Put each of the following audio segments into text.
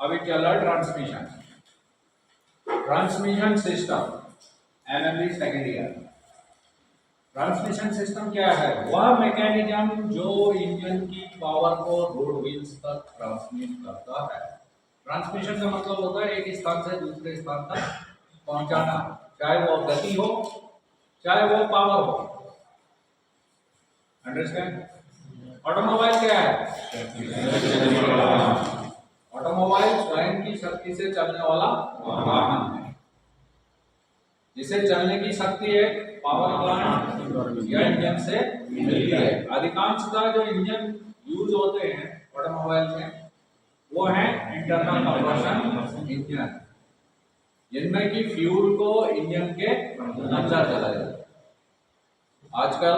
अभी चल रहा transmission transmission system MMB second year. Transmission system क्या है? वह मैकेनिज्म जो इंजन की पावर को रोड व्हील्स तक ट्रांसमिट करता है। ट्रांसमिशन का मतलब होता है एक स्थान से दूसरे स्थान तक पहुंचाना, चाहे वो गति हो चाहे वो पावर हो। अंडरस्टैंड? ऑटोमोबाइल क्या है? ऑटोमोबाइल स्वयं की शक्ति से चलने वाला वाहन है जिसे चलने की शक्ति है पावर प्लांट या इंजन से मिलती है। अधिकांशतः जो इंजन यूज होते हैं ऑटोमोबाइल में वो है इंटरनल कंबशन इंजन, जिनमें की फ्यूल को इंजन के अंदर चलाया जाता है। आजकल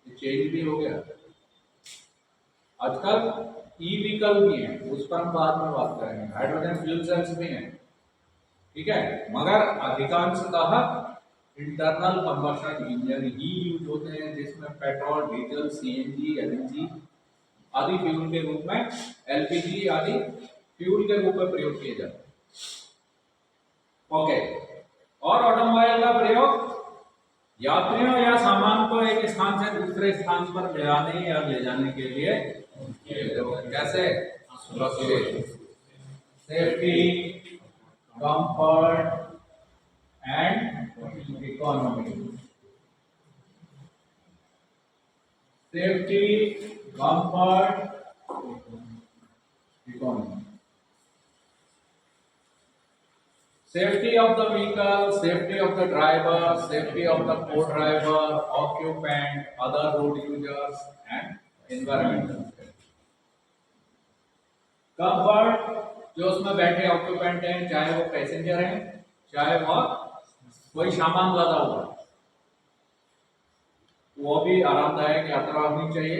चेंज भी हो गया, आजकल ई व्हीकल भी है, उस पर हम बाद में बात करेंगे। हाइड्रोजन फ्यूल सेल्स भी हैं, ठीक है, मगर अधिकांशतः इंटरनल कंबशन इंजन ही यूज होते हैं जिसमें पेट्रोल, डीजल, सीएनजी, एलएनजी आदि फ्यूल के रूप में, एलपीजी आदि फ्यूल के रूप में प्रयोग किए जाते हैं। ओके, और ऑटोमोबाइल का प्रयोग यात्रियों या सामान को एक स्थान से दूसरे स्थान पर ले आने या ले जाने के लिए कैसे? सुरक्षित, safety, comfort and economy. Safety, comfort, economy. Safety of the vehicle, safety of the driver, safety of the co-driver, occupant, other road users, and environmental safety. Comfort, जो उसमें बैठे ऑक्यूपेंट हैं, चाहे वो पैसेंजर हैं, चाहे वो कोई सामान लदा हुआ, वो भी आरामदायक यात्रा होनी चाहिए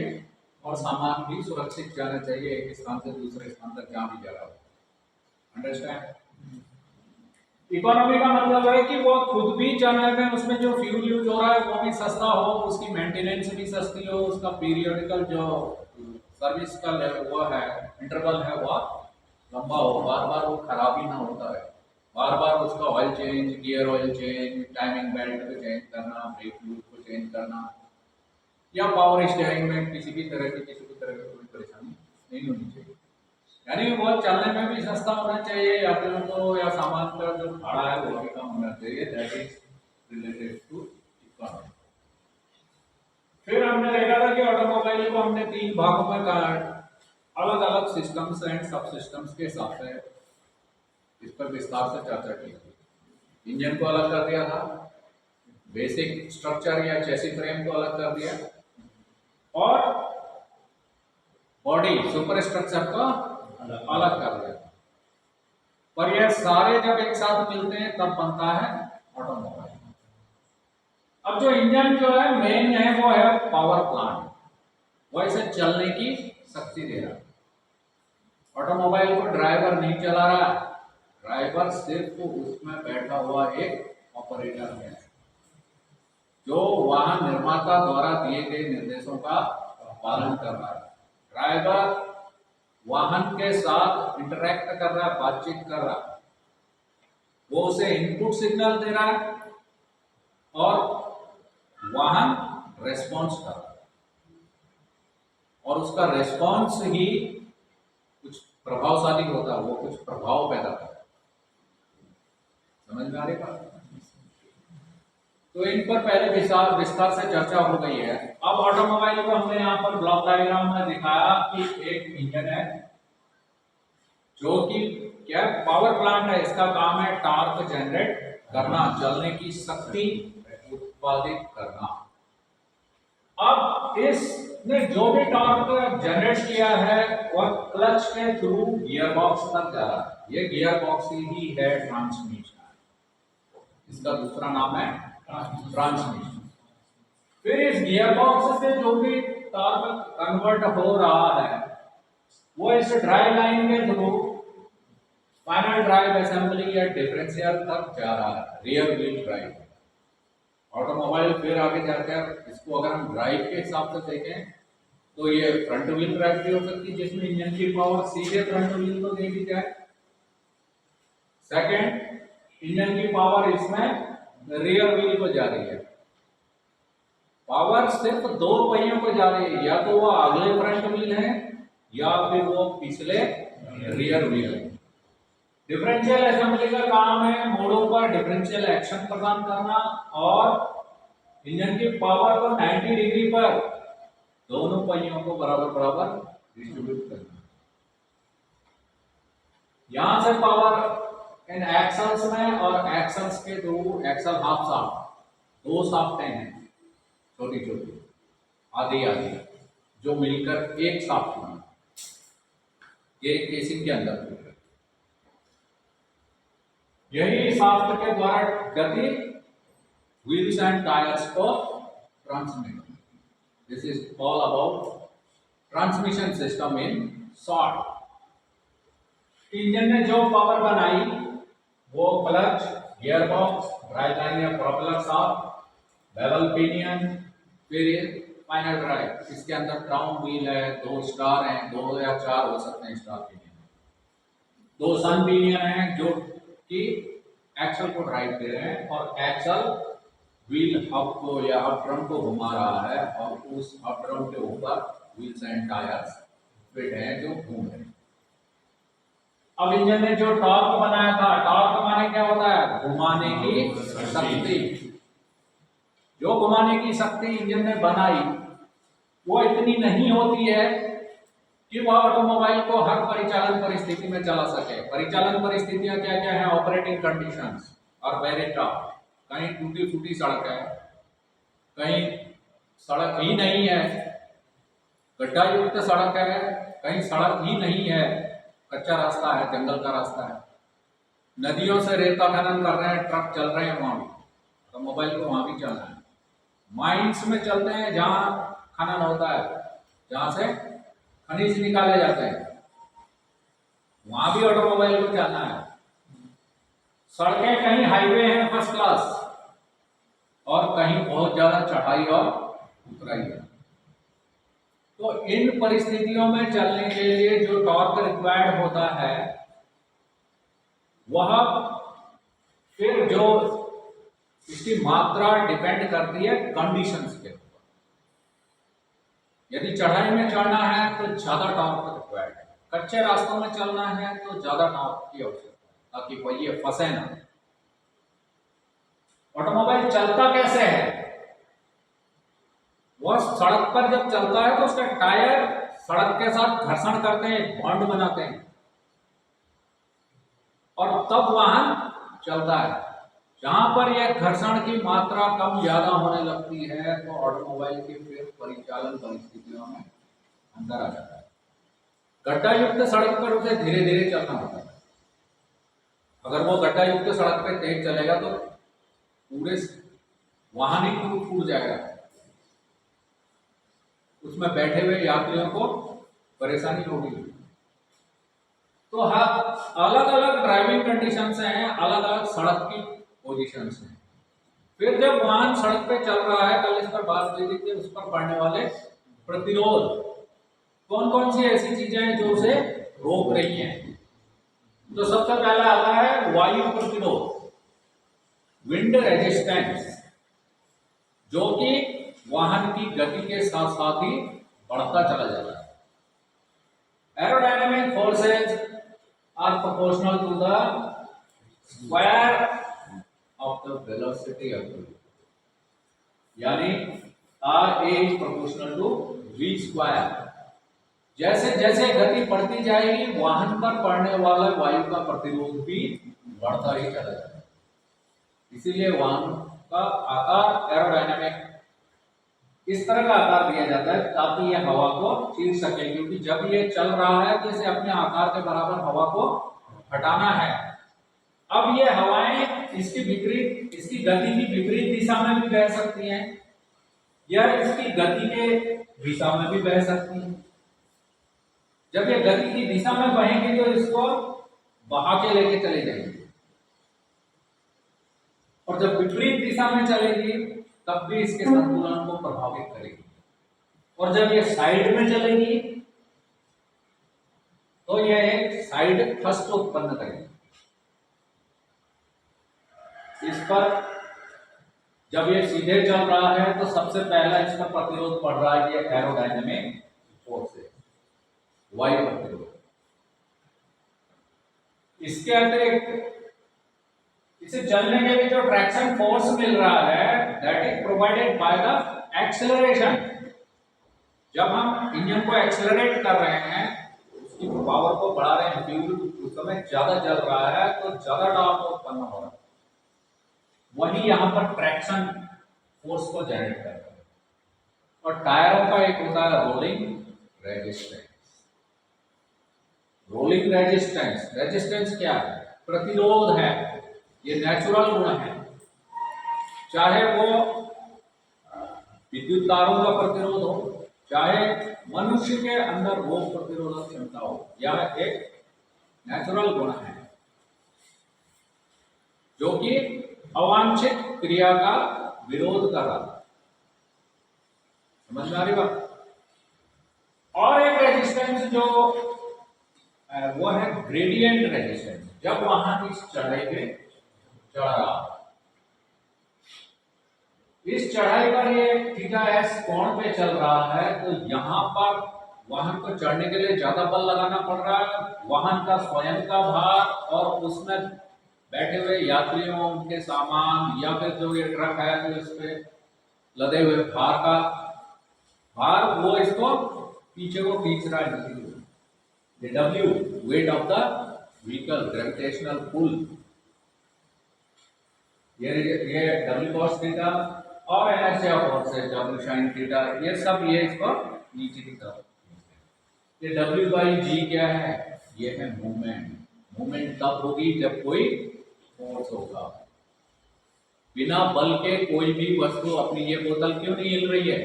और सामान भी सुरक्षित जाना चाहिए एक स्थान से दूसरे स्थान तक जहाँ भी जा रहा हो। अंडरस्टैंड? इकोनॉमी का मतलब है कि वो खुद भी चलने में, उसमें जो फ्यूल यूज हो रहा है वो भी सस्ता हो, उसकी मेंटेनेंस भी सस्ती हो, उसका पीरियडिकल जो सर्विस का वो है इंटरवल है वो लंबा हो, बार बार वो खराब ही ना होता है, बार बार उसका oil change, gear oil change, timing belt को चेंज करना, ब्रेक फ्लूइड को चेंज करना, या पावर स्टीयरिंग में किसी भी तरह की कोई परेशानी नहीं होनी चाहिए। यानी वो चलने में भी सस्ता होना चाहिए, यात्रियों को या सामान का जो भाड़ा है वो भी कम होना चाहिए। That is related to economy. फिर हमने देखा था कि ऑटोमोबाइल को हमने 3 भागों में अलग अलग सिस्टम्स एंड सब सिस्टम्स के हिसाब से इस पर विस्तार से चर्चा की थी। इंजन को अलग कर दिया था, बेसिक स्ट्रक्चर या चेसिस फ्रेम को अलग कर दिया, और बॉडी सुपर स्ट्रक्चर को अलग कर दिया। पर ये सारे जब एक साथ मिलते हैं तब बनता है ऑटोमोबाइल। अब जो इंजन जो है मेन है वो है पावर प्लांट, वो इसे चलने की शक्ति दे रहा है। ऑटोमोबाइल को ड्राइवर नहीं चला रहा, ड्राइवर सिर्फ उसमें बैठा हुआ एक ऑपरेटर है जो वाहन निर्माता द्वारा दिए गए निर्देशों का पालन कर रहा है। ड्राइवर वाहन के साथ इंटरेक्ट कर रहा है, बातचीत कर रहा है, वो उसे इनपुट सिग्नल दे रहा है और वाहन रेस्पॉन्स कर रहा है, और उसका रेस्पॉन्स ही कुछ प्रभावशाली होता है, वो कुछ प्रभाव पैदा करता है। समझ में आ रही बात? तो इन पर पहले विस्तार से चर्चा हो गई है। अब ऑटोमोबाइल को हमने यहाँ पर ब्लॉक डायग्राम में दिखाया कि एक इंजन है जो कि क्या पावर प्लांट है, इसका काम है टॉर्क जनरेट करना, चलने की शक्ति उत्पादित करना। अब इसने जो भी टॉर्क जनरेट किया है वह क्लच के थ्रू गियर बॉक्स तक जा रहा है। ये गियर बॉक्स ही है ट्रांसमिशन, इसका दूसरा नाम है ट्रांसमिशन। फिर इस गियर बॉक्स से जो भी टॉर्क कन्वर्ट हो रहा है वो इस ड्राइव लाइन के थ्रू फाइनल ड्राइव असेंबली या डिफरेंशियल तक जा रहा है, रियर व्हील ड्राइव। ऑटोमोबाइल फिर आगे जाकर इसको अगर हम ड्राइव के हिसाब से देखें तो ये फ्रंट व्हील ड्राइव भी हो सकती है जिसमें इंजन की पावर सीधे फ्रंट व्हील को दे दी जाए, सेकंड, इंजन की पावर इसमें रियर व्हील को जा रही है। पावर सिर्फ दो पहियों को जा रही है, या तो वो अगले फ्रंट व्हील है या फिर वो पिछले रियर व्हील है। डिफरेंशियल असेंबली का काम है मोड़ों पर डिफरेंशियल एक्शन प्रदान करना और इंजन की पावर को 90 डिग्री पर दोनों पहियों को बराबर बराबर डिस्ट्रीब्यूट करना। यहां से पावर इन एक्सल्स में और एक्सल्स के दो एक्सल हाफ शाफ्ट, दो शाफ्टें हैं छोटी छोटी आधी आधी, जो मिलकर एक शाफ्ट बना, ये केसिंग के अंदर। यही शाफ्ट के द्वारा गति व्हील्स एंड टायर्स को transmit. This is all about transmission system in short. Engine ने जो पावर बनाई वो clutch, gear box, drive line या प्रोपेलर शाफ्ट, बेवल पिनियन, फिर फाइनल ड्राइव। इसके अंदर क्राउन व्हील है, दो स्टार हैं, दो या चार हो सकते हैं स्टार पिनियन, दो सन पिनियन हैं जो कि एक्सल को ड्राइव दे रहे हैं, और एक्सल व्हील हब को या हब ड्रम को घुमा रहा है और उस हब ड्रम के ऊपर व्हील्स एंड टायर्स फिट हैं जो घूम रहे हैं। अब इंजन ने जो टॉर्क बनाया था, टॉर्क माने क्या होता है? घुमाने की शक्ति। जो घुमाने की शक्ति इंजन ने बनाई वो इतनी नहीं होती है कि वह ऑटोमोबाइल को हर परिचालन परिस्थिति में चला सके। परिचालन परिस्थितियां क्या क्या है? ऑपरेटिंग कंडीशंस और वेरी टफ। कहीं टूटी फूटी सड़क है, कहीं सड़क ही नहीं है, गड्ढा युक्त सड़क है, कहीं सड़क ही नहीं है, कच्चा रास्ता है, जंगल का रास्ता है, नदियों से रेता खनन कर रहे हैं, ट्रक चल रहे हैं, वहां भी तो मोबाइल को वहां भी चलना है। माइंस में चलते हैं जहां खनन होता है, जहां से खनिज निकाले जाते हैं, वहां भी ऑटोमोबाइल को चलना है। सड़कें कहीं हाईवे हैं फर्स्ट क्लास और कहीं बहुत ज्यादा चढ़ाई और उतराई है। तो इन परिस्थितियों में चलने के लिए जो टॉर्क रिक्वायर्ड होता है वह फिर जो इसकी मात्रा डिपेंड करती है कंडीशंस के ऊपर। यदि चढ़ाई में चढ़ना है तो ज्यादा टॉर्क रिक्वायर्ड है, कच्चे रास्तों में चलना है तो ज्यादा टॉर्क की आवश्यकता है ताकि पहिए फंसे ना। ऑटोमोबाइल चलता कैसे है? वह सड़क पर जब चलता है तो उसके टायर सड़क के साथ घर्षण करते हैं, बॉन्ड बनाते हैं और तब वाहन चलता है। जहां पर यह घर्षण की मात्रा कम ज्यादा होने लगती है तो ऑटोमोबाइल के फिर परिचालन परिस्थितियों में अंतर आ जाता है। गड्ढा युक्त सड़क पर उसे धीरे धीरे चलना होता है। अगर वो गड्ढा युक्त सड़क पे तेज चलेगा तो पूरे वाहन ही फूट जाएगा, उसमें बैठे हुए यात्रियों को परेशानी होगी। तो हाँ, अलग अलग ड्राइविंग कंडीशंस हैं, अलग अलग सड़क की पोजीशंस हैं। फिर जब वाहन सड़क पे चल रहा है, कल इस पर बात हुई थी कि उस पर पड़ने वाले प्रतिरोध, कौन कौन सी ऐसी चीजें हैं जो उसे रोक रही हैं। तो सबसे पहला आता है वायु प्रतिरोध, विंड रेजिस्टेंस, जो कि वाहन की गति के साथ साथ ही बढ़ता चला जाता है। Aerodynamic forces are proportional to the square of the velocity of the, यानी R A is proportional to V square. जैसे जैसे गति बढ़ती जाएगी वाहन पर पड़ने वाला वायु का प्रतिरोध भी बढ़ता ही चला जाएगा। इसीलिए वाहन का आकार एरोडायनेमिक इस तरह का आकार दिया जाता है ताकि यह हवा को चीर सके, क्योंकि जब ये चल रहा है तो इसे अपने आकार के बराबर हवा को हटाना है। अब ये हवाएं इसकी विपरीत, इसकी गति की विपरीत दिशा में भी बह सकती हैं या इसकी गति के दिशा में भी बह सकती हैं। जब ये गति की दिशा में बहेंगे तो इसको बहा के लेके चले जाएंगे, और जब विपरीत दिशा में चलेगी तब भी इसके संतुलन को प्रभावित करेगी, और जब ये साइड में चलेगी तो यह एक साइड थ्रस्ट उत्पन्न करेगी। इस पर जब ये सीधे चल रहा है तो सबसे पहला इसका प्रतिरोध पड़ रहा है, ये एरोडायनेमिक फोर्स, वायु प्रतिरोध। इसके अतिरिक्त इसे चलने के लिए जो ट्रैक्शन फोर्स मिल रहा है that is provided by the acceleration. जब हम इंजन को एक्सेलरेट कर रहे हैं, उसकी पावर को बढ़ा रहे हैं, फ्यूल उस समय ज्यादा जल रहा है तो ज्यादा टॉर्क उत्पन्न हो रहा है, वही यहाँ पर ट्रैक्शन फोर्स को जनरेट करता है। और टायरों का एक होता है rolling resistance. Rolling resistance, resistance क्या है? प्रतिरोध है, ये नेचुरल गुण है। चाहे वो विद्युत तारों का प्रतिरोध हो, चाहे मनुष्य के अंदर रोग प्रतिरोधक क्षमता हो, यह एक नेचुरल गुण है जो कि अवांछित क्रिया का विरोध कर रहा है। समझ में आ रही बात? और एक रेजिस्टेंस जो वो है ग्रेडियंट रेजिस्टेंस। जब वहां इस चढ़ाई पे चढ़ रहा, इस चढ़ाई पर ये थीटा एस कोण पे चल रहा है, तो यहां पर वाहन को चढ़ने के लिए ज्यादा बल लगाना पड़ रहा है। वाहन का स्वयं का भार और उसमें बैठे हुए यात्रियों, उनके सामान, या फिर जो ये ट्रक है तो इस पे लदे हुए भार का भार, वो इसको पीछे को खींच रहा है। W, weight of the vehicle, gravitational pull, ये W cos थीटा और inertia force है W sin थीटा, ये सब ये इसको नीचे की तरफ। ये W by G क्या है? ये है मूवमेंट। मूवमेंट तब होगी जब कोई फोर्स होगा। बिना बल के कोई भी वस्तु अपनी ये बोतल क्यों नहीं हिल रही है?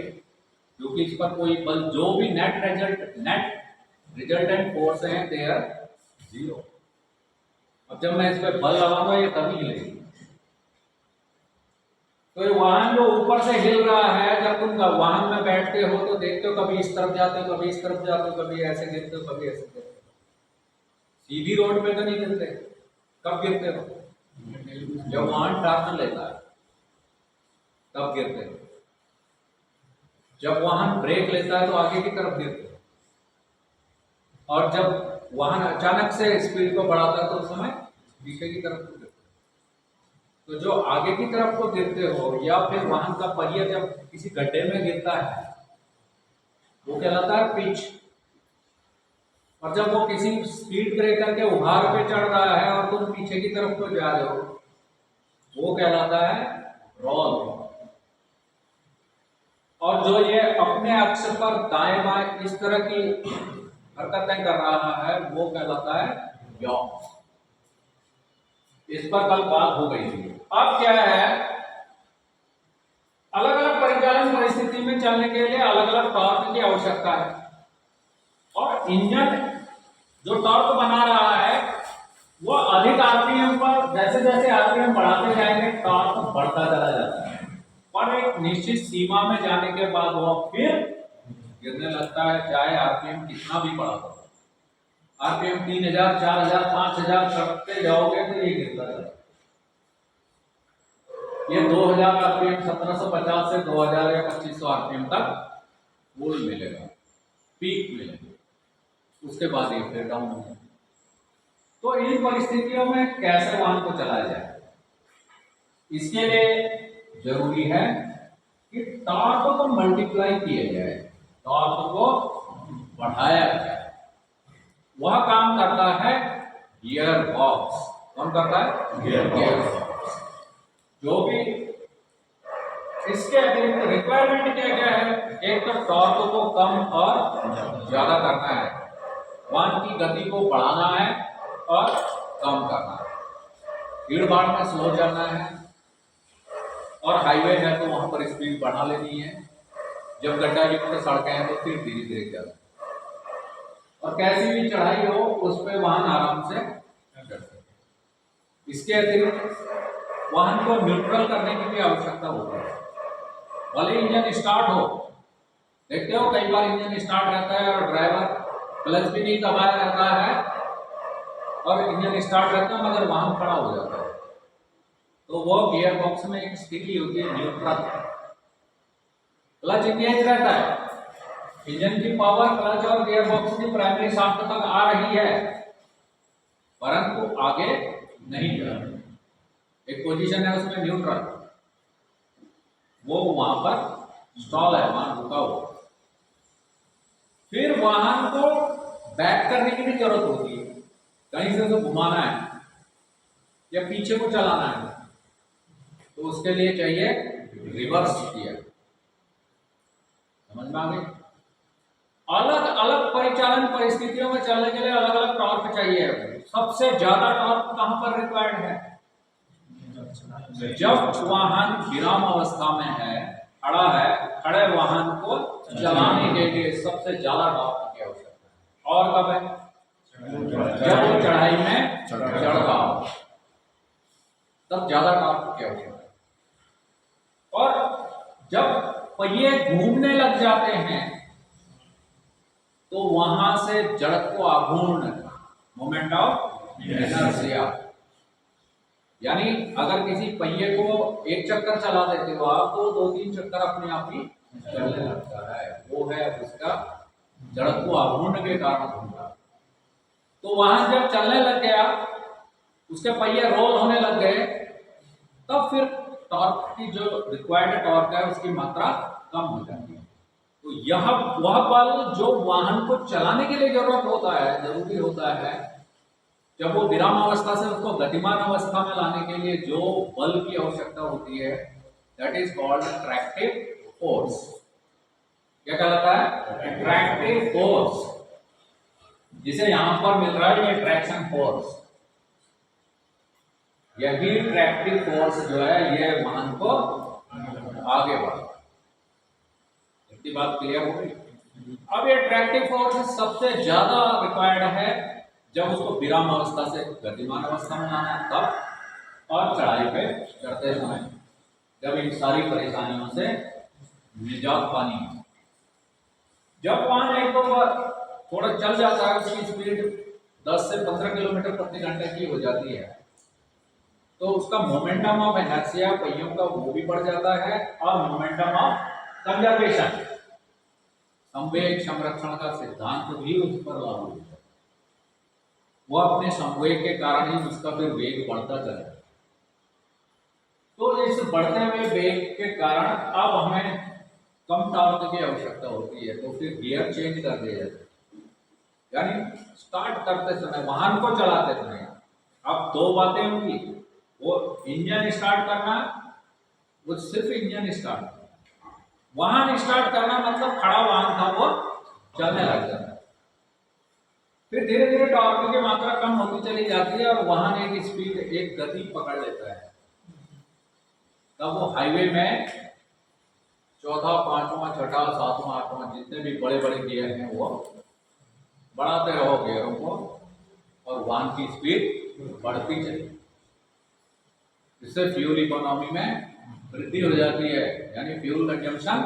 क्योंकि इस पर कोई बल, जो भी नेट रिजल्टेंट फोर्स है दे आर जीरो। अब जब मैं इस पर बल लगाऊंगा ये तभी हिलेगी। तो ये वाहन जो ऊपर से हिल रहा है, जब तुम वाहन में बैठते हो तो देखते हो कभी इस तरफ जाते हो, कभी इस तरफ जाते हो, कभी ऐसे गिरते हो, कभी ऐसे गिरते हो। सीधी रोड पे तो नहीं गिरते। कब गिरते हो? जब वाहन टर्न लेता है तब गिरते हो। जब वाहन ब्रेक लेता है तो आगे की तरफ गिरते हो, और जब वाहन अचानक से स्पीड को बढ़ाता है तो उस समय पीछे की तरफ गिरते हो। तो जो आगे की तरफ को गिरते हो, या फिर वाहन का पहिया जब किसी गड्ढे में गिरता है, वो कहलाता है पिच। और जब वो किसी स्पीड ब्रेकर के उभार पे चढ़ रहा है और तुम पीछे की तरफ को जा रहे हो, वो कहलाता है रोल। और जो ये अपने अक्ष पर दाएं बाएं इस तरह की हरकतें कर रहा है, वो कहलाता है यॉ। इस पर कल बात हो गई थी। अब क्या है, अलग अलग परिचालन परिस्थिति में चलने के लिए अलग अलग टॉर्क की आवश्यकता है। और इंजन जो टॉर्क बना रहा है वो अधिक आरपीएम पर, जैसे जैसे आरपीएम बढ़ाते जाएंगे टॉर्क बढ़ता चला जाता है, पर एक निश्चित सीमा में जाने के बाद वो फिर गिरने लगता है, चाहे आरपीएम कितना भी बढ़ा हो। आरपीएम 3000, 4000, 5000 करते जाओगे तो ये गिरता जाएगा। ये 2000 आरपीएम, 1750 से 2000 या 2500 आरपीएम तक फुल मिलेगा, पीक मिलेगा, उसके बाद ये फिर डाउन होगा। तो इन परिस्थितियों में कैसे वाहन को चलाया जाए, इसके लिए जरूरी है कि टॉर्क को मल्टीप्लाई किया जाए, टॉर्क को बढ़ाया जाए। वह काम करता है गियर बॉक्स। कौन करता है? Gear box. जो भी इसके अतिरिक्त रिक्वायरमेंट क्या क्या है? एक तो टॉर्क को कम और ज्यादा करना है, वाहन की गति को बढ़ाना है और कम करना है, भीड़ भाड़ में स्लो चलना है, और हाईवे है तो वहां पर स्पीड बढ़ा लेनी है। जब गड्ढा युक्त सड़कें हैं तो फिर धीरे धीरे चलना, और कैसी भी चढ़ाई हो उस पर वाहन आराम से चढ़ सके। इसके अतिरिक्त वाहन को न्यूट्रल करने की भी आवश्यकता होती है। भले इंजन स्टार्ट हो, देखते हो कई बार इंजन स्टार्ट रहता है और ड्राइवर क्लच भी नहीं दबाया रहता है और इंजन स्टार्ट रहता है मगर वाहन खड़ा हो जाता है। तो वो गियर बॉक्स में एक स्थिति होती है न्यूट्रल। क्लच इंगेज रहता है, इंजन की पावर क्लच और गियर बॉक्स की प्राइमरी शाफ्ट तक आ रही है, परंतु आगे नहीं जा रही। एक पोजीशन है उसमें न्यूट्रल, वो वहां पर स्टॉल है, वहां रुका हुआ। फिर वाहन को बैक करने की भी जरूरत होती है, कहीं से उसे घुमाना है या पीछे को चलाना है, तो उसके लिए चाहिए रिवर्स गियर। समझ में आ गई? अलग अलग परिचालन परिस्थितियों में चलने के लिए अलग अलग टॉर्क चाहिए। सबसे ज्यादा टॉर्क कहां पर रिक्वायर्ड है? जब वाहन विराम अवस्था में है, खड़ा है, खड़े वाहन को चलाने के लिए सबसे ज्यादा टॉर्क की आवश्यकता है। और कब है? जब वो चढ़ाई में चढ़ रहा हो, तब ज्यादा टॉर्क की आवश्यकता है। और जब पहिए घूमने लग जाते हैं तो वहां से जड़त्व आघूर्ण, मोमेंट ऑफ इनर्शिया, यानी अगर किसी पहिए को एक चक्कर चला देते हो आप, तो 2-3 चक्कर अपने आप ही चलने लगता है। वो है उसका जड़त्व आघूर्ण के कारण होगा। तो वाहन जब चलने लग गया, उसके पहिए रोल होने लग गए, तब फिर टॉर्क की जो रिक्वायर्ड टॉर्क है उसकी मात्रा कम हो जाती है। तो यह वह बल जो वाहन को चलाने के लिए जरूरी होता है, जब वो विराम अवस्था से उसको गतिमान अवस्था में लाने के लिए जो बल की आवश्यकता होती है, that is called tractive force. क्या कहलाता है? ट्रैक्टिव फोर्स, जिसे यहां पर मिल रहा है ये ट्रैक्शन फोर्स। यही ट्रैक्टिव फोर्स जो है ये वाहन को आगे बढ़ा। इतनी बात क्लियर हो गई? अब ये ट्रैक्टिव फोर्स सबसे ज्यादा रिक्वायर्ड है जब उसको विराम अवस्था से गतिमान अवस्था में लाना है तब, और चढ़ाई पे चढ़ते समय, जब इन सारी परेशानियों से निजात पानी है। जब वाहन एक बार थोड़ा चल जाता है, उसकी स्पीड 10 से 15 किलोमीटर प्रति घंटे की हो जाती है, तो उसका मोमेंटम ऑफ इनर्शिया पहियों का वो भी बढ़ जाता है, और मोमेंटम ऑफ कंजर्वेशन, संवेग संरक्षण का सिद्धांत भी उस पर लागू होता है। वो अपने संवेग के कारण ही उसका फिर वेग बढ़ता चला। तो इस बढ़ते हुए वेग के कारण अब हमें कम टॉर्क की आवश्यकता होती है, तो फिर गियर चेंज कर दिया जाता है। यानी स्टार्ट करते समय, वाहन को चलाते समय अब 2 बातें होंगी। वो इंजन स्टार्ट करना, वो सिर्फ इंजन स्टार्ट करना। वाहन स्टार्ट करना मतलब खड़ा वाहन था वो चलने लग जाता है। फिर धीरे धीरे टॉर्क की मात्रा कम होती चली जाती है और वाहन एक स्पीड, एक गति पकड़ लेता है। तब वो हाईवे में 4था, 5वां, 6ठा, 7वां, 8वां जितने भी बड़े बड़े गियर हैं वो बढ़ाते रहो गियरों को, और वाहन की स्पीड बढ़ती चली। इससे फ्यूल इकोनॉमी में वृद्धि हो जाती है, यानी फ्यूल कंजम्पशन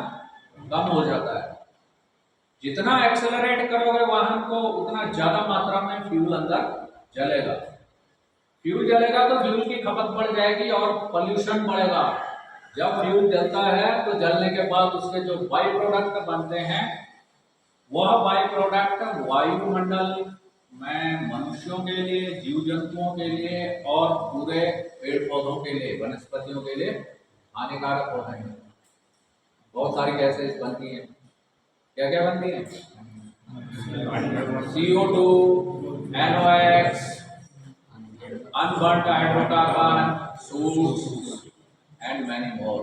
कम हो जाता है। जितना एक्सेलरेट करोगे वाहन को, उतना ज्यादा मात्रा में फ्यूल अंदर जलेगा। फ्यूल जलेगा तो फ्यूल की खपत बढ़ जाएगी और पोल्यूशन बढ़ेगा। जब फ्यूल जलता है तो जलने के बाद उसके जो बाई प्रोडक्ट बनते हैं, वह बाई प्रोडक्ट वायुमंडल में मनुष्यों के लिए, जीव जंतुओं के लिए और पूरे पेड़ पौधों के लिए, वनस्पतियों के लिए हानिकारक होते हैं। बहुत सारी गैसेस बनती हैं। क्या क्या बनती है? CO2, NOx, unburned hydrocarbon, suits and many more.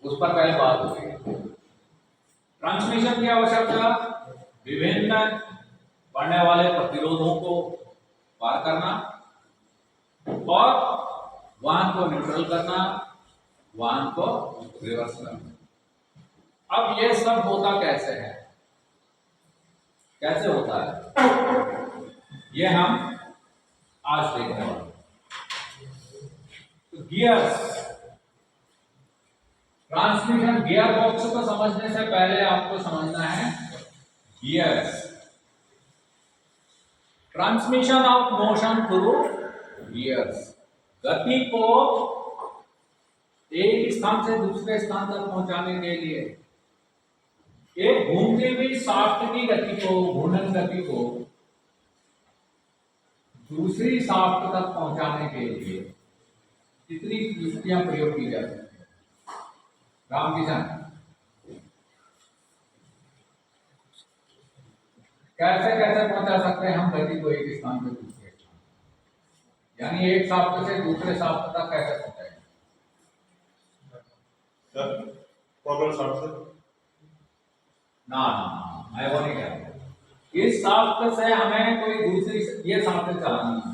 उस पर पहले बात हो गई। ट्रांसमिशन की आवश्यकता, विभिन्न बढ़ने वाले प्रतिरोधों को पार करना और वाहन को न्यूट्रल करना, वाहन को रिवर्स करना। अब ये सब होता कैसे है? कैसे होता है ये हम आज देखने वाले हैं। तो गियर्स, ट्रांसमिशन गियर बॉक्स को समझने से पहले आपको समझना है gears. Transmission of motion through gears. गति को एक स्थान से दूसरे स्थान तक पहुंचाने के लिए एक घूमती हुई शाफ्ट की गति को, घूर्णन गति को दूसरी शाफ्ट तक पहुंचाने के लिए कितनी युक्तियां प्रयोग की जाती है? रामकिशन, कैसे कैसे पहुंचा सकते हैं हम गति को एक स्थान से दूसरे स्थान, यानी एक शाफ्ट से दूसरे शाफ्ट तक कैसे पहुंचाएंगे? फॉरवर्ड शाफ्ट से। ना ना, मैं वो नहीं कह रहा। इस शाफ्ट से हमें कोई दूसरी ये शाफ्ट चलानी है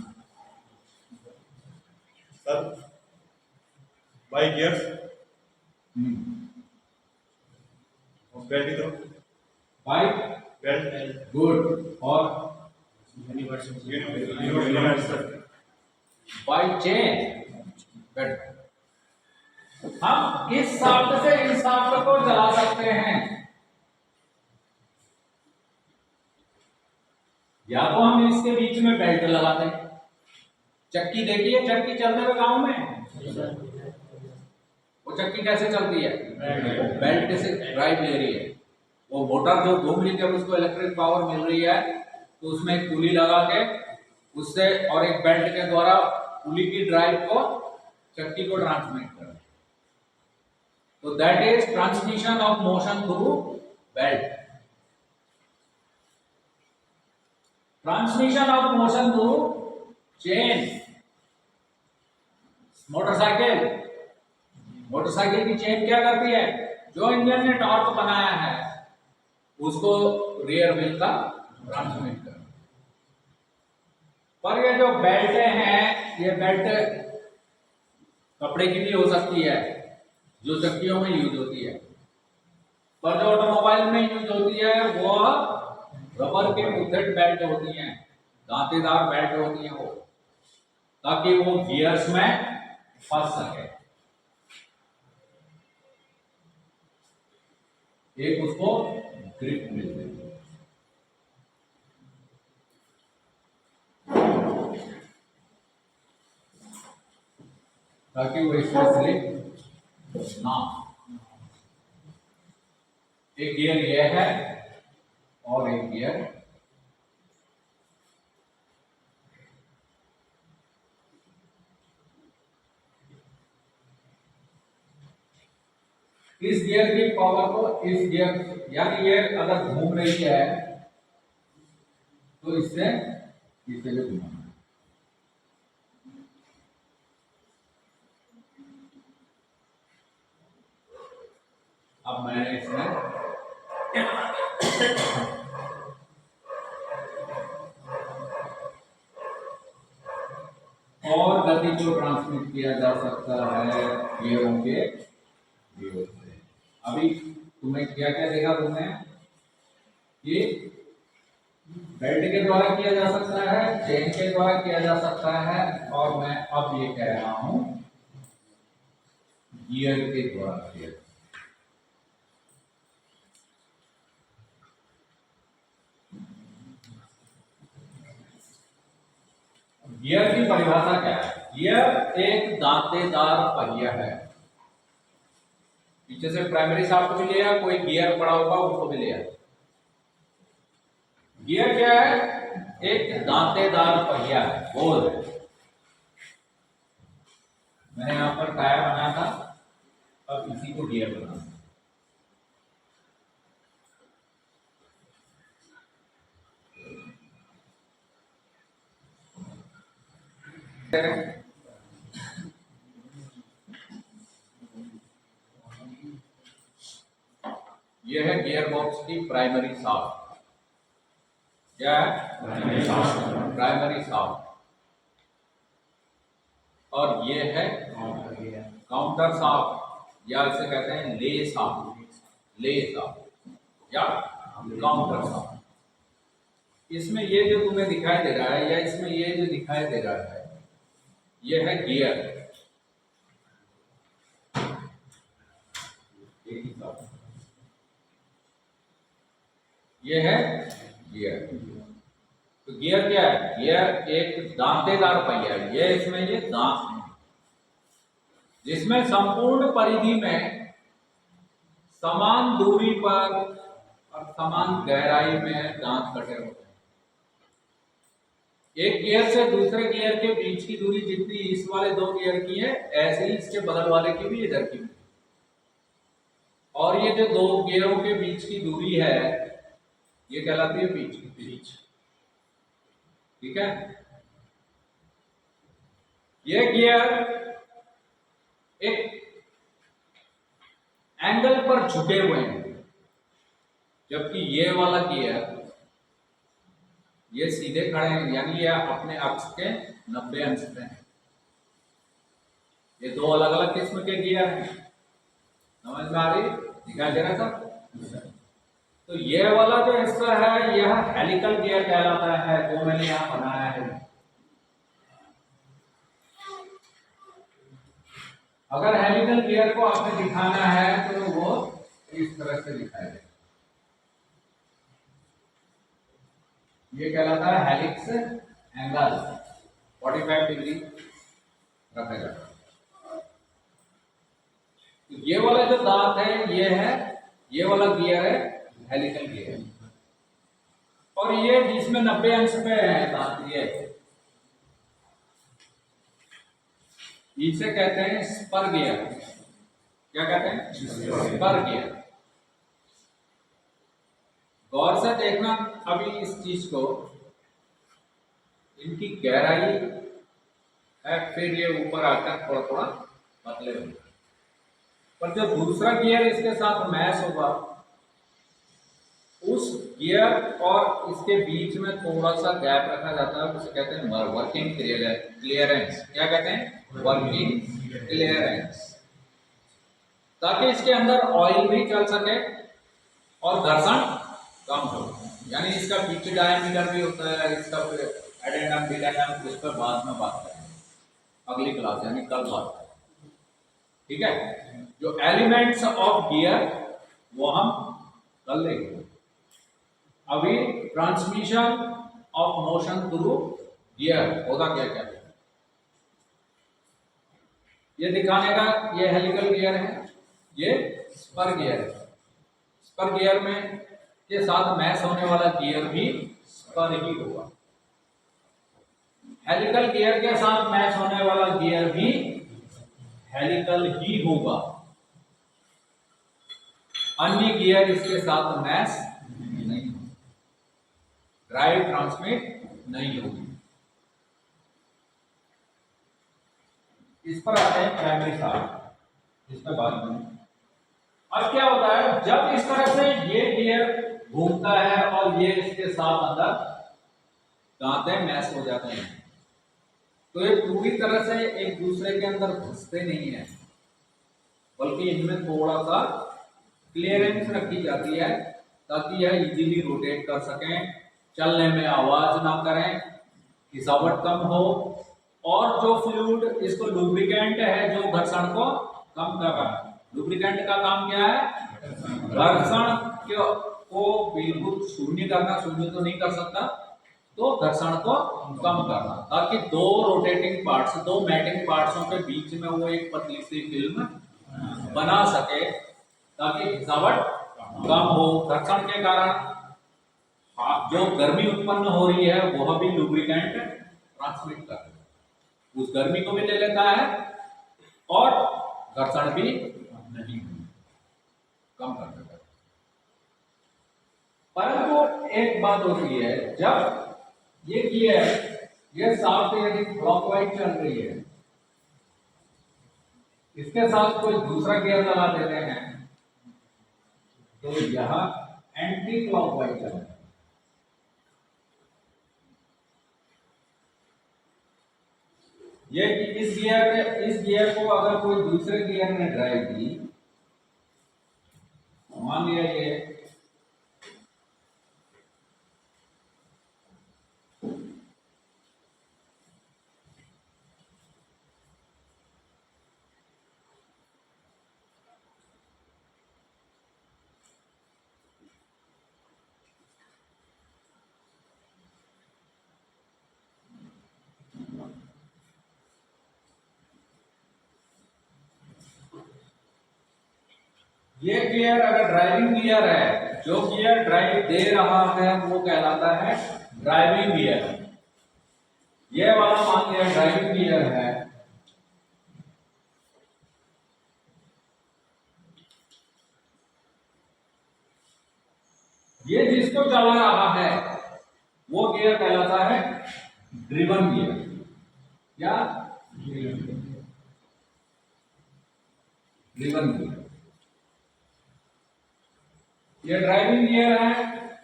सर, बाई गियर्स बेल्ट की तरफ, बाई बेल्ट गुड और यूनिवर्सल बाई चेन बेल्ट। हम इस शाफ्ट से इस शाफ्ट को चला सकते हैं, या तो हम इसके बीच में बेल्ट लगा दें। चक्की देखिए, चक्की चलते हुए गांव में वो चक्की कैसे चलती है? वो बेल्ट से ड्राइव ले रही है। वो मोटर जो घूम रही है, जब उसको इलेक्ट्रिक पावर मिल रही है तो उसमें एक पुली लगा के उससे और एक बेल्ट के द्वारा पुली की ड्राइव को चक्की को ट्रांसमिट कर। तो that is transmission of motion through belt. Transmission of motion through chain. Motorcycle की चेन क्या करती है? जो इंजन ने टॉर्क बनाया है उसको रियर व्हील का ट्रांसमिट कर। पर ये जो बेल्ट है, ये बेल्ट कपड़े की भी हो सकती है जो चक्कियों में यूज होती है, पर जो ऑटोमोबाइल में यूज होती है वो रबर के बुथेड बेल्ट होती हैं, दांतेदार बेल्ट होती हैं वो, ताकि वो गियर्स में फंस सके। एक उसको ग्रिप मिल जाए। ताकि वो इसमें स्लिप ना। एक गियर ये है और एक गियर इस गियर की पावर को इस गियर, यानी ये अगर घूम रही है तो इससे इसे भी घुमाना। अब मैंने इसमें और गति को ट्रांसमिट किया जा सकता है गियरों के गियर से। अभी तुम्हें क्या क्या देखा तुमने? ये बेल्ट के द्वारा किया जा सकता है, चेन के द्वारा किया जा सकता है, और मैं अब ये कह रहा हूं गियर के द्वारा किया। गियर की परिभाषा क्या है? गियर एक दांतेदार पहिया है। पीछे से प्राइमरी शाफ्ट भी लिया, कोई गियर पड़ा होगा उसको भी लिया। गियर क्या है? एक दांतेदार पहिया है, गोल है। मैंने यहां पर टायर बनाया था, अब इसी को गियर बनाना। यह है गियर बॉक्स की प्राइमरी शाफ्ट। क्या है? Primary shaft. और ये है काउंटर शाफ्ट, या इसे कहते हैं ले शाफ्ट, ले शाफ्ट या काउंटर शाफ्ट। इसमें ये जो तुम्हें दिखाई दे रहा है, या इसमें ये जो दिखाई दे रहा है, ये है गियर। ये है गियर। तो गियर क्या है? गियर एक दांतेदार पहिया है। ये इसमें ये दांत जिसमें संपूर्ण परिधि में समान दूरी पर और समान गहराई में दांत कटे होते हैं। एक गियर से दूसरे गियर के बीच की दूरी जितनी इस वाले दो गियर की है, ऐसे ही इसके बगल वाले की भी इधर की भी। और ये जो दो गियरों के बीच की दूरी है, ये कहलाती है पिच। ठीक है। ये गियर एक एंगल पर झुके हुए हैं, जबकि ये वाला गियर ये सीधे खड़े हैं, यानी ये अपने अक्ष के 90 अंश पे हैं। ये दो अलग अलग किस्म के गियर हैं। समझ में आ रही? दिखाई दे रहा था? तो ये वाला जो हिस्सा है यह हेलिकल गियर कहलाता है, जो मैंने यहां बनाया है। अगर हेलिकल गियर को आपने दिखाना है तो वो इस तरह से दिखाएगा। ये कहलाता है हेलिक्स एंगल, 45 डिग्री रखा जाता है। तो ये वाला जो दांत है ये है, ये वाला गियर है हेलिकल गियर, और ये जिसमें 90 अंश पे है दांत, ये इसे कहते हैं स्पर गियर। क्या कहते हैं? Spur gear. गौर से देखना अभी इस चीज को, इनकी गहराई है, फिर ये ऊपर आकर थोड़ा थोड़ा पतले होंगे। पर जो दूसरा गियर इसके साथ मैच होगा, उस गियर और इसके बीच में थोड़ा सा गैप रखा जाता है, उसे कहते हैं वर्किंग क्लियरेंस। क्या कहते हैं? Working clearance. ताकि इसके अंदर ऑयल भी चल सके और घर्षण कम हो। यानी इसका पिच डायमीटर भी होता है, इसका एडेंडम डिडेंडम, इस पर बाद में बात करेंगे अगली क्लास, यानी कल बात करेंगे। ठीक है। जो एलिमेंट्स ऑफ गियर वो हम कल लेंगे। अभी transmission of motion through gear होगा क्या क्या, ये दिखाने का। ये हेलिकल गियर है, ये स्पर गियर है। स्पर गियर में के साथ मैच होने वाला गियर भी स्पर ही होगा। हेलिकल गियर के साथ मैच होने वाला गियर भी हेलिकल ही होगा। अन्य गियर इसके साथ मैच नहीं, ड्राइव ट्रांसमिट नहीं होगी। इस पर आते हैं प्राइमरी शाफ्ट, इसमें बात करें। अब क्या होता है, जब इस तरह से ये गियर घूमता है और ये इसके साथ अंदर दांते मैच हो जाते हैं, तो ये पूरी तरह से एक दूसरे के अंदर घुसते नहीं है, बल्कि इनमें थोड़ा सा क्लियरेंस रखी जाती है ताकि यह इजीली रोटेट कर सकें, चलने में आवाज ना करें, खिसावट कम हो, और जो फ्लूइड इसको लुब्रिकेंट है जो घर्षण को कम कर रहा है। लुब्रिकेंट का काम क्या है? घर्षण को बिल्कुल शून्य करना। शून्य तो नहीं कर सकता, तो घर्षण को कम करना, ताकि दो रोटेटिंग पार्ट्स, दो मैटिंग पार्ट्सों के बीच में वो एक पतली सी फिल्म बना सके, ताकि घिसावट कम हो। घर्षण के कारण जो गर्मी उत्पन्न हो रही है वह भी लुब्रिकेंट ट्रांसमिट कर रहा है, उस गर्मी को भी ले लेता है और घर्षण भी नहीं कम कर देता है। परंतु एक बात होती है, जब ये गियर ये शाफ्ट यदि क्लॉकवाइज चल रही है, इसके साथ कोई दूसरा गियर लगा देते हैं, तो यह एंटी क्लॉकवाइज चल रहा है। ये इस गियर को अगर कोई दूसरे गियर ने ड्राइव की, मान लिया ये ये गियर अगर ड्राइविंग गियर है, जो गियर ड्राइव दे रहा है वो कहलाता है ड्राइविंग गियर। ये वाला मान लिया ड्राइविंग गियर है, ये जिसको चला रहा है वो गियर कहलाता है ड्रिवन गियर। या ड्रिवन गियर, ये ड्राइविंग गियर है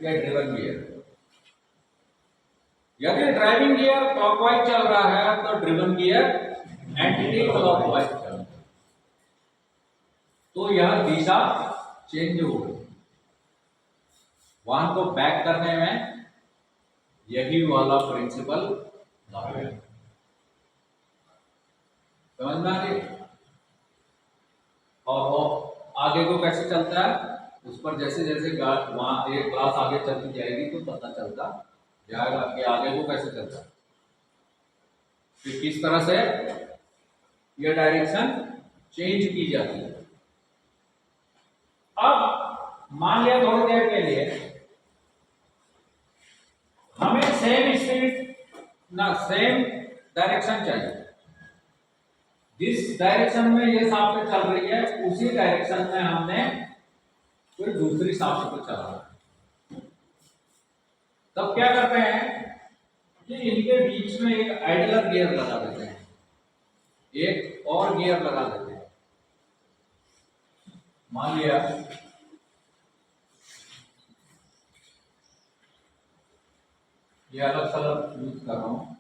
या ड्रिवन गियर। यदि ड्राइविंग गियर क्लॉकवाइज चल रहा है तो ड्रिवन गियर एंटी क्लॉकवाइज चल रहा है, तो यह दिशा चेंज हो गई। वाहन को बैक करने में यही वाला प्रिंसिपल लागू है। समझ में आ गई? और वो आगे को कैसे चलता है, उस पर जैसे जैसे वहां एक क्लास आगे चलती जाएगी तो पता चलता जाएगा कि आगे को कैसे चलता है, फिर किस तरह से यह डायरेक्शन चेंज की जाती है। अब मान लिया थोड़ी देर के लिए हमें सेम स्पीड ना सेम डायरेक्शन चाहिए, जिस डायरेक्शन में ये शाफ्ट चल रही है उसी डायरेक्शन में हमने फिर दूसरी शाफ्ट को चलाना है। तब क्या करते हैं कि इनके बीच में एक आइडलर गियर लगा देते हैं, एक और गियर लगा देते हैं। मान लिया ये अलग सलग यूज कर रहा हूं,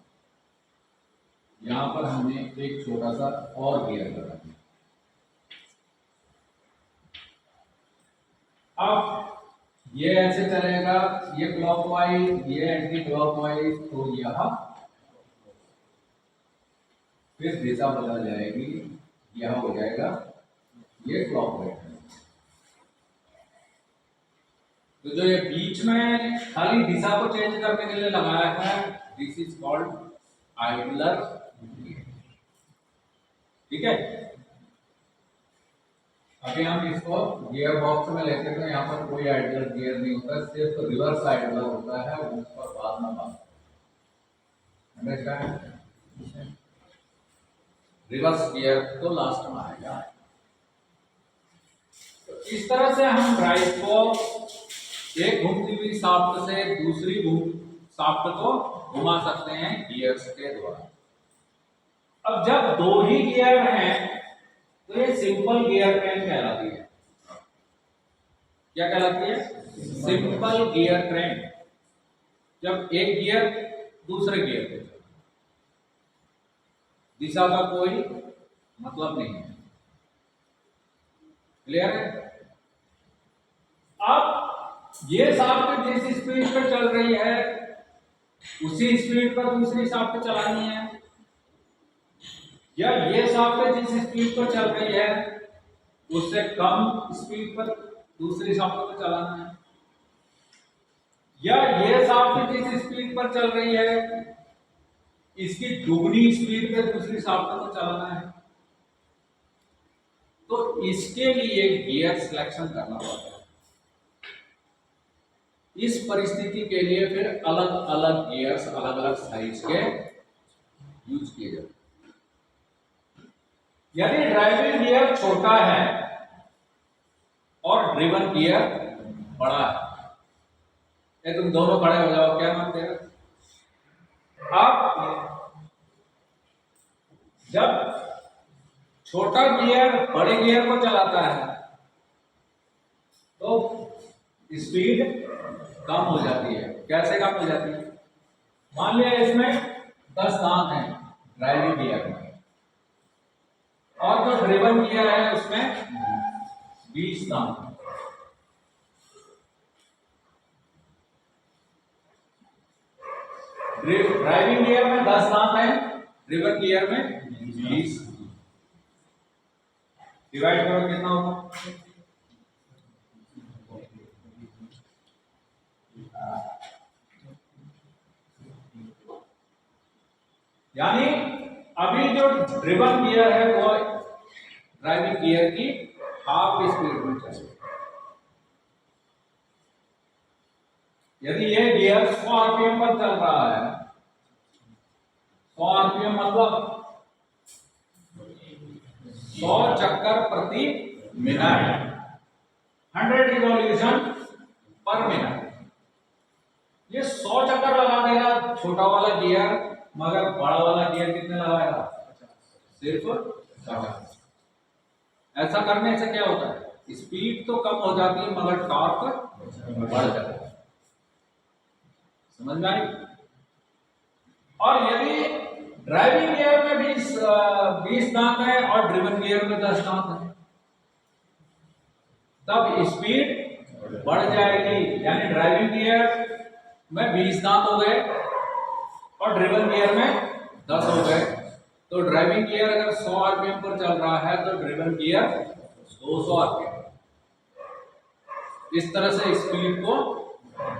यहां पर हमने एक छोटा सा और गियर लगा दिया। अब ये ऐसे चलेगा, ये क्लॉकवाइज, ये एंटी क्लॉकवाइज, तो यह फिर दिशा बदल जाएगी, यह हो जाएगा ये क्लॉकवाइज। तो जो ये बीच में खाली दिशा को चेंज करने के लिए लगाया है, दिस इज कॉल्ड आइडलर। ठीक है, अभी हम इसको गियर बॉक्स में लेते हैं, यहाँ पर कोई आइडलर गियर नहीं होता, सिर्फ रिवर्स आइडलर होता है, उस पर बाद में बात। अंडरस्टैंड? रिवर्स गियर तो लास्ट में आएगा। तो इस तरह से हम ड्राइव को एक घूमती हुई शाफ्ट से दूसरी शाफ्ट को घुमा सकते हैं गियर्स के द्वारा। अब जब दो ही गियर हैं तो ये सिंपल गियर ट्रेन कहलाती है। क्या कहलाती है? Simple gear train. जब एक गियर दूसरे गियर पे चलता है, दिशा का कोई मतलब नहीं है। क्लियर है? अब ये शाफ्ट जिस स्पीड पर चल रही है उसी स्पीड पर दूसरी शाफ्ट चलानी है, या ये शाफ्ट जिस स्पीड पर चल रही है उससे कम स्पीड पर दूसरी शाफ्ट को चलाना है, या ये शाफ्ट जिस स्पीड पर चल रही है इसकी दुगनी स्पीड पर दूसरी शाफ्ट को चलाना है। तो इसके लिए गियर सिलेक्शन करना पड़ता है। इस परिस्थिति के लिए फिर अलग अलग गियर्स अलग अलग साइज के यूज किए जाते हैं। यदि ड्राइविंग गियर छोटा है और ड्रिवन गियर बड़ा है, ये तुम दोनों खड़े हो जाओ, क्या मानते हो? अब जब छोटा गियर बड़े गियर को चलाता है तो स्पीड कम हो जाती है। कैसे कम हो जाती है? मान लिया इसमें 10 दांत हैं ड्राइविंग गियर में, और जो ड्रिवन गियर है उसमें 20 दांत हैं। ड्राइविंग गियर में 10 दांत हैं, ड्रिवन गियर में 20। डिवाइड करो कितना होगा? यानी अभी जो ड्रिवन गियर है वो ड्राइविंग गियर की हाफ स्पीड में चलेगा। यदि ये गियर 100 आरपीएम पर चल रहा है, 100 आरपीएम मतलब 100 चक्कर प्रति मिनट, 100 रिवॉल्यूशन पर मिनट। ये 100 चक्कर लगा देगा छोटा वाला गियर, मगर बड़ा वाला गियर कितने लगाएगा? सिर्फ 50। ऐसा करने से क्या होता है? स्पीड तो कम हो जाती है मगर टॉर्क बढ़ जाता है। समझ में आई? और यदि ड्राइविंग गियर में 20 दांत है और ड्रिवन गियर में 10 दांत है, तब स्पीड बढ़ जाएगी। यानी ड्राइविंग गियर में 20 दांत हो गए और ड्रिवन गियर में 10 हो गए। तो ड्राइविंग गियर अगर 100 आरपीएम पर चल रहा है तो ड्रिवन गियर 200 आरपीएम। इस तरह से स्पीड को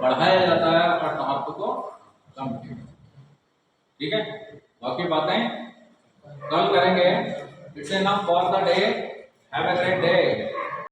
बढ़ाया जाता है और टॉर्क को कम किया। ठीक है, बाकी बातें कल करेंगे। It's enough for the day. Have a great day.